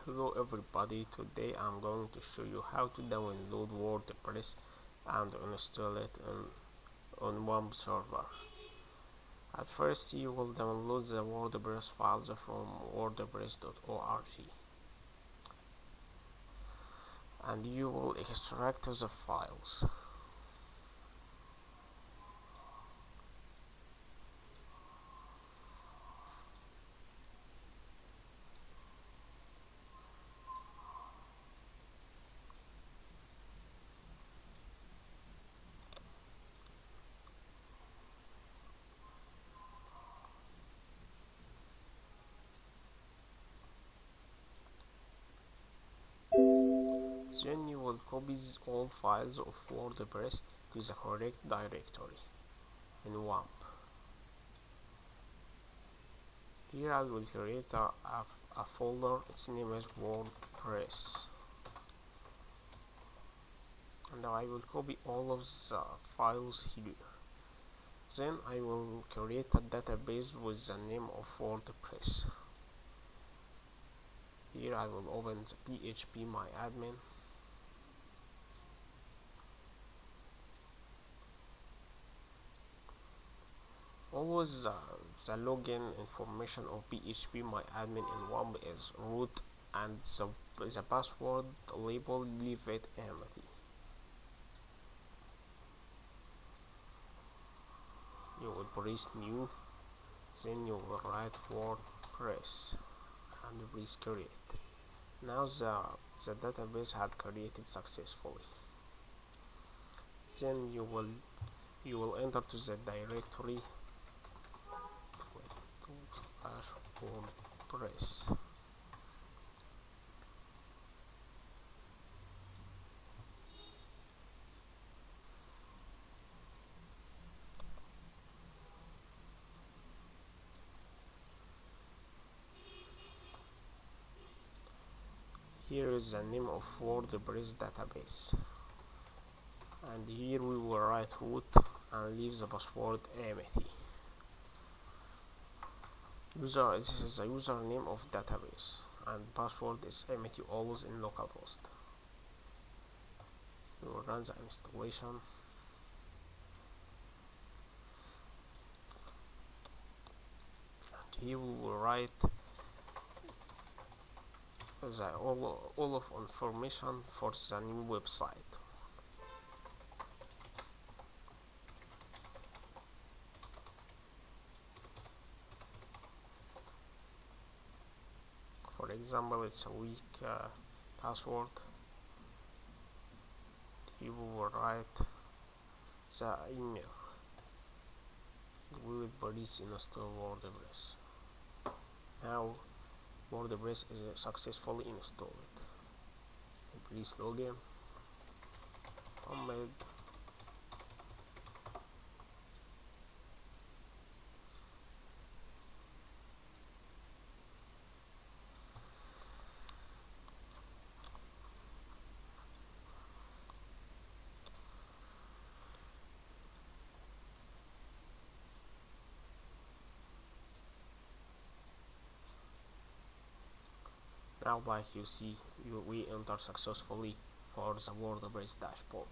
Hello everybody, today I'm going to show you how to download WordPress and install it on WAMP server. At first you will download the WordPress files from wordpress.org and you will extract the files. Then you will copy all files of WordPress to the correct directory in WAMP. Here I will create a folder, its name is WordPress, and I will copy all of the files here. Then I will create a database with the name of WordPress. Here I will open the phpMyAdmin. Always the login information of phpMyAdmin in WAMP is root, and the password label leave it empty. You will press new, then you will write WordPress and press create. Now the database had created successfully. Then you will enter to the directory /WordPress. Here is the name of WordPress database, and here we will write root and leave the password empty. This is the username of database, and password is empty, always in localhost. We will run the installation. And here we will write all of information for the new website. For example, it's a weak password. You will write the email. We will please install WordPress. Now WordPress is successfully installed. Please login. Now, like you see, we enter successfully for the WordPress dashboard.